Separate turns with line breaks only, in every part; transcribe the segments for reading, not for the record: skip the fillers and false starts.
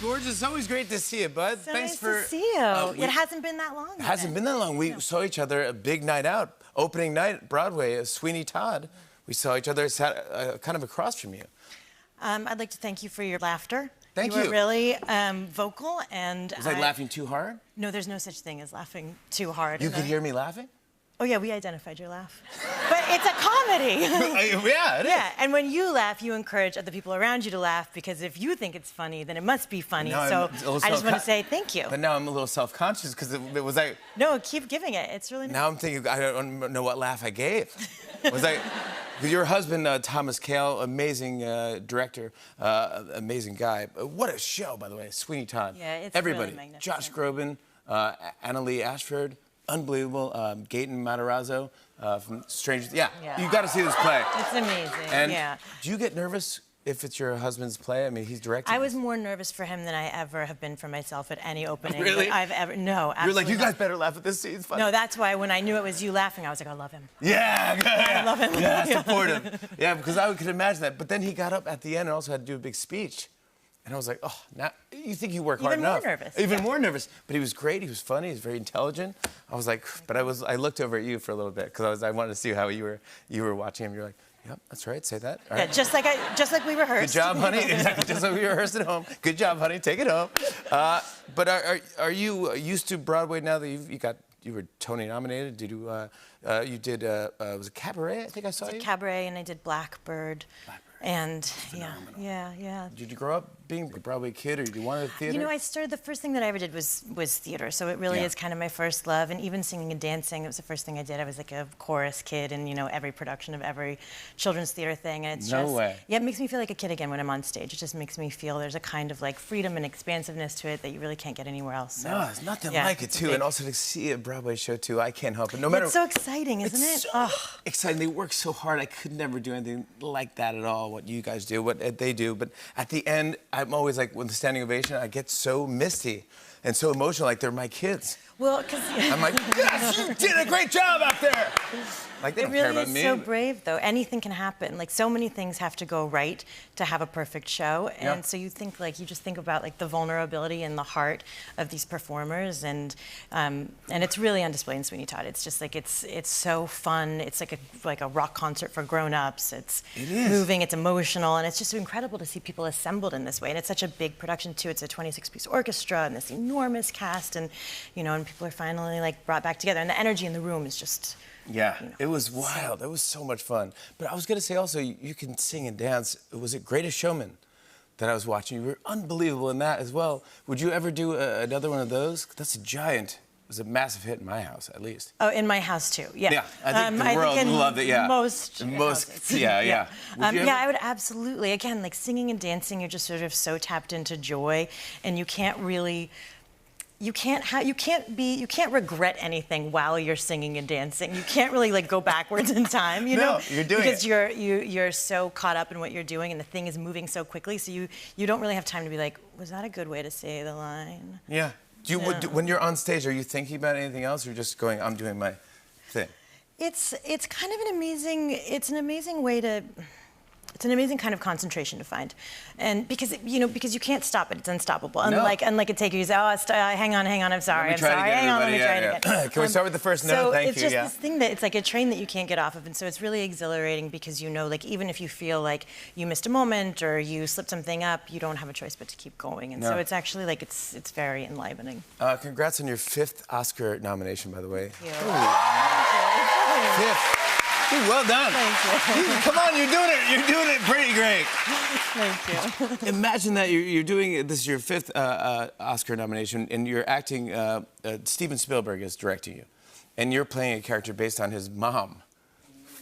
gorgeous. It's always great to see you, bud.
So
Thanks
nice
for...
to see you. It hasn't been that long.
It hasn't been that long. We saw each other a big night out, opening night, Broadway, Sweeney Todd. We saw each other sat kind of across from you.
I'd like to thank you for your laughter.
Thank
you.
you.
Were really vocal and...
Was I laughing too hard?
No, there's no such thing as laughing too hard.
You could hear me laughing?
Oh, yeah, we identified your laugh. But it's a comedy.
Yeah, it is.
Yeah, and when you laugh, you encourage other people around you to laugh, because if you think it's funny, then it must be funny. So I just want to say thank you.
But now I'm a little self-conscious because it was like...
No, keep giving it. It's really nice.
Now I'm thinking, I don't know what laugh I gave. Was I... Your husband, Thomas Kail, amazing director, amazing guy. What a show, by the way. Sweeney Todd.
Yeah, it's
everybody.
Really magnificent.
Josh Groban, Annalee Ashford, unbelievable. Gaten Matarazzo from Stranger... Yeah, you got to see this play.
It's amazing,
and
yeah.
Do you get nervous if it's your husband's play? I mean, he's directing.
I was more nervous for him than I ever have been for myself at any opening
Really?
that I've ever... No, absolutely
You're like, you
not.
guys better laugh at this scene. It's funny.
No, that's why when I knew it was you laughing, I was like, I love him.
Yeah,
I love him.
Yeah, supportive. Yeah, because I could imagine that. But then he got up at the end and also had to do a big speech. And I was like, oh, now you think you work hard enough.
Even more nervous.
Even more nervous. But he was great. He was funny. He was very intelligent. I was like, but I looked over at you for a little bit because I wanted to see how you were watching him. You're like, yep, that's right. Say that. All right.
Yeah, just like we rehearsed.
Good job, honey. Exactly, just like we rehearsed at home. Good job, honey. Take it home. But are you used to Broadway now that you were Tony nominated? Did you did was it Cabaret? I think I saw you.
Cabaret, and I did Blackbird. And yeah.
Did you grow up being a Broadway kid, or did you want to theater?
You know, the first thing that I ever did was theater, so it really is kind of my first love. And even singing and dancing, it was the first thing I did. I was like a chorus kid in, every production of every children's theater thing. And it's
No way.
Yeah, it makes me feel like a kid again when I'm on stage. It just makes me feel there's a kind of like freedom and expansiveness to it that you really can't get anywhere else. So,
no, there's nothing like it too. And also to see a Broadway show too, I can't help it. No matter.
It's so exciting, isn't it?
So exciting. They work so hard. I could never do anything like that at all. What you guys do, what they do. But at the end, I'm always like, with the standing ovation, I get so misty and so emotional, like they're my kids.
Well, because
I'm like, yes, you did a great job out there. Like, they don't care about me.
It really is so brave, though. Anything can happen. Like, so many things have to go right to have a perfect show. And so you just think about, like, the vulnerability and the heart of these performers. And it's really on display in Sweeney Todd. It's just, like, it's so fun. It's like a rock concert for grown-ups. It is moving, it's emotional, and it's just incredible to see people assembled in this way. And it's such a big production, too. It's a 26-piece orchestra and this enormous cast. And, and people are finally, like, brought back together. And the energy in the room is just...
Yeah, it was wild. It was so much fun. But I was going to say also, you can sing and dance. Was it Greatest Showman that I was watching? You were unbelievable in that as well. Would you ever do another one of those? That's a giant. It was a massive hit in my house, at least.
Oh, in my house, too, yeah.
Yeah, I think the world loved it, yeah.
Most houses.
Yeah.
I would absolutely. Again, like singing and dancing, you're just sort of so tapped into joy, and you can't really... You can't regret anything while you're singing and dancing. You can't really like go backwards in time, you know?
You're doing
because you're so caught up in what you're doing, and the thing is moving so quickly, so you don't really have time to be like, was that a good way to say the line?
Yeah. When you're on stage, are you thinking about anything else, or just going, I'm doing my thing?
It's kind of an amazing way to. It's an amazing kind of concentration to find, and because you can't stop it, it's unstoppable. Unlike a taker, you say, hang on, I'm sorry, hang on, let me try it again.
Can we start with the first note? Thank you.
So it's just this thing that it's like a train that you can't get off of, and so it's really exhilarating because like even if you feel like you missed a moment or you slipped something up, you don't have a choice but to keep going, and so it's actually like it's very enlivening.
Congrats on your 5th Oscar nomination, by the way.
Thank you.
5th. Dude, well done.
Thank you.
Come on, you're doing it. You're doing it pretty great.
Thank you.
Imagine that you're doing this is your 5th Oscar nomination, and you're acting. Steven Spielberg is directing you, and you're playing a character based on his mom.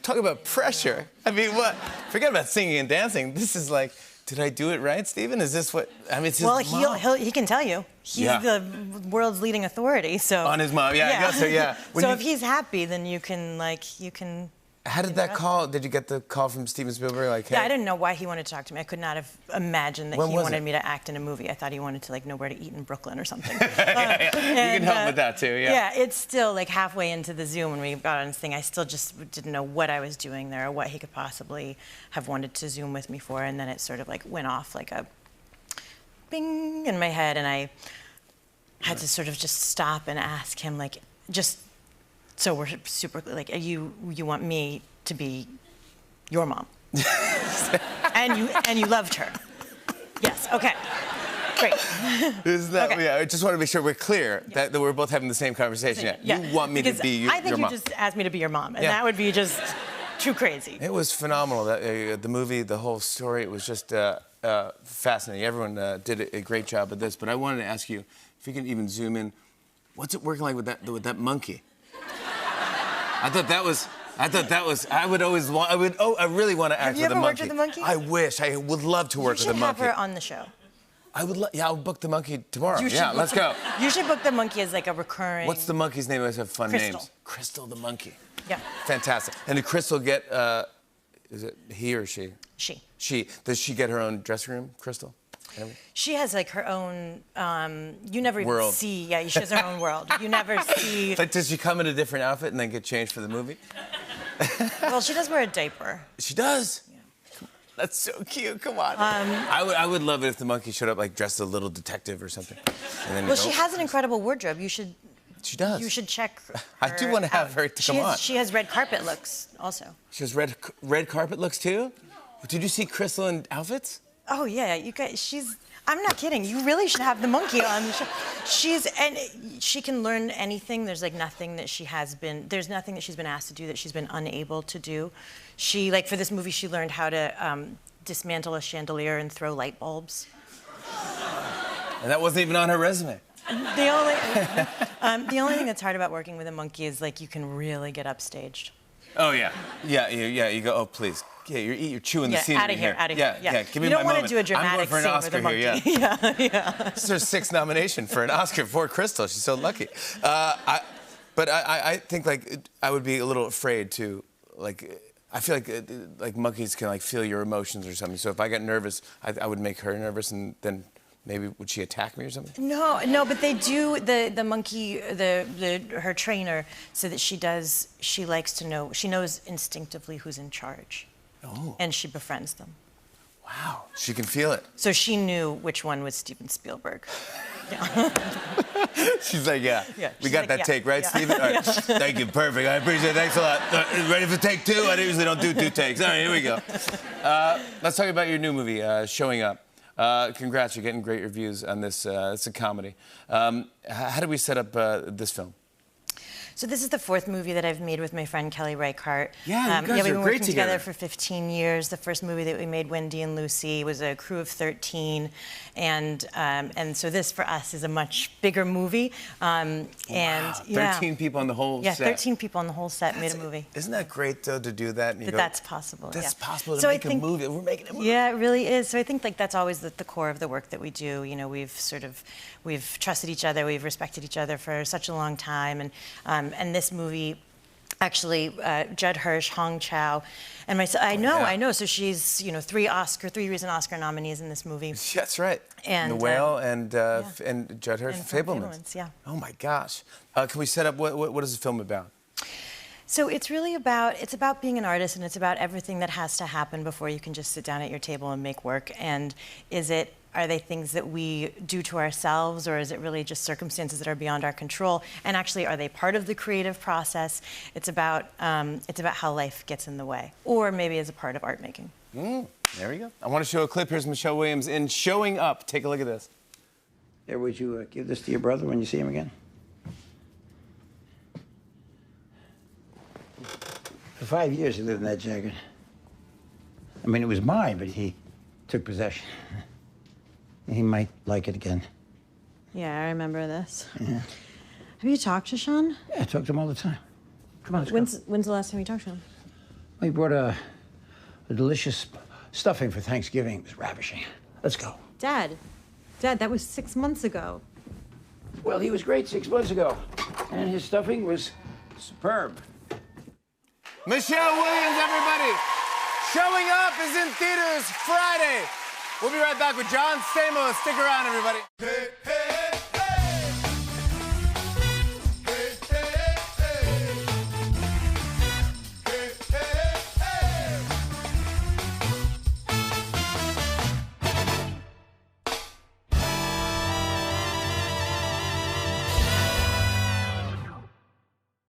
Talk about pressure. I mean, what? Forget about singing and dancing. This is like, did I do it right, Steven? Is this what? I mean, it's his mom.
He can tell you. He's the world's leading authority. So
on his mom, I guess so. Yeah.
So if he's happy, then you can.
How did that call? Did you get the call from Steven Spielberg? Like, hey?
Yeah, I didn't know why he wanted to talk to me. I could not have imagined that he wanted me to act in a movie. I thought he wanted to know where to eat in Brooklyn or something.
You can help with that too. Yeah.
Yeah, it's still like halfway into the Zoom when we got on this thing. I still just didn't know what I was doing there or what he could possibly have wanted to Zoom with me for, and then it sort of like went off like a bing, going in my head, and I had to sort of just stop and ask him, like, just so we're super, like, you want me to be your mom? and you loved her? Yes. Okay. Great.
Isn't that,
Okay.
yeah, I just want to make sure we're clear that we're both having the same conversation. Yeah. You want me to be your mom.
I think you just asked me to be your mom, and that would be just too crazy.
It was phenomenal. The movie, the whole story, it was just fascinating. Everyone did a great job with this. But I wanted to ask you, if you can even zoom in, what's it working like with that monkey? I thought that was. I really want to act with a monkey.
Have you ever worked with a monkey?
I wish. I would love to work with a monkey.
You should have her on the show.
I would. I'll book the monkey tomorrow. Yeah, let's go.
You should book the monkey as like a recurring.
What's the monkey's name? I always have fun
Crystal.
names. Crystal the monkey.
Yeah.
Fantastic. And did Crystal get? Is it he or she?
She.
She. Does she get her own dressing room, Crystal?
She has like her own. You never even
World.
see. Yeah, she has her own world. You never see.
Like, does she come in a different outfit and then get changed for the movie?
Well, she does wear a diaper.
She does. Yeah. That's so cute. Come on. I would love it if the monkey showed up like dressed as a little detective or something. And then
Well, she has an incredible wardrobe. You should.
She does.
You should check.
I do want to have her to come on.
She has red carpet looks also.
She has red carpet looks too. Did you see Crystal in outfits?
Oh yeah, you guys. I'm not kidding. You really should have the monkey on the show. She can learn anything. There's like nothing that there's nothing that she's been asked to do that she's been unable to do. She, like for this movie, she learned how to dismantle a chandelier and throw light bulbs.
And that wasn't even on her resume.
The only thing that's hard about working with a monkey is like you can really get upstaged.
Oh yeah. Yeah. You go, oh please. Yeah, you're chewing the scenery here.
Out of here.
Yeah. Give me
you don't
my
want
moment.
to do a dramatic
I'm going for an Oscar
scene with a monkey.
here.
Yeah.
This is her 6th nomination for an Oscar for Crystal. She's so lucky. But I think like I would be a little afraid to like. I feel like monkeys can like feel your emotions or something. So if I got nervous, I would make her nervous, and then maybe would she attack me or something?
No, but they do. The monkey, her trainer, said that she likes to know. She knows instinctively who's in charge.
Oh.
And she befriends them.
Wow. She can feel it.
So she knew which one was Steven Spielberg. Yeah.
She's like, yeah. We got that take, right,
yeah.
Steven? All right. Thank you. Perfect. I appreciate it. Thanks a lot. Ready for take 2? I usually don't do 2 takes. All right, here we go. Let's talk about your new movie, Showing Up. Congrats. You're getting great reviews on this. It's a comedy. How do we set up this film?
So this is the 4th movie that I've made with my friend Kelly Reichardt.
Yeah, you guys
we've been
are great
working together for 15 years. The first movie that we made, Wendy and Lucy, was a crew of 13, and so this for us is a much bigger movie.
Wow. 13 people on the whole set.
Yeah, 13 people on the whole set made a movie.
Isn't that great though to do that? And
That's possible.
That's possible to
so
make a movie. We're making a movie.
Yeah, it really is. So I think like that's always the core of the work that we do. You know, we've trusted each other, we've respected each other for such a long time, and this movie. Actually, Judd Hirsch, Hong Chow, and myself. I know. So she's 3 recent Oscar nominees in this movie.
That's right.
And
The Whale and Judd Hirsch,
Fabelmans. Yeah.
Oh my gosh. Can we set up what is the film about?
So it's really about being an artist, and it's about everything that has to happen before you can just sit down at your table and make work. And are they things that we do to ourselves, or is it really just circumstances that are beyond our control? And actually, are they part of the creative process? It's about how life gets in the way, or maybe as a part of art making.
There we go. I want to show a clip. Here's Michelle Williams in Showing Up. Take a look at this.
Would you give this to your brother when you see him again? For 5 years he lived in that jacket. I mean, it was mine, but he took possession. He might like it again.
Yeah, I remember this.
Yeah.
Have you talked to Sean?
Yeah, I talk to him all the time. Come on, let's go.
When's the last time you talked to him?
He brought a delicious stuffing for Thanksgiving. It was ravishing. Let's go.
Dad, that was 6 months ago.
Well, he was great 6 months ago. And his stuffing was superb.
Michelle Williams, everybody. Showing Up is in theaters Friday. We'll be right back with John Stamos. Stick around, everybody. Hey, hey.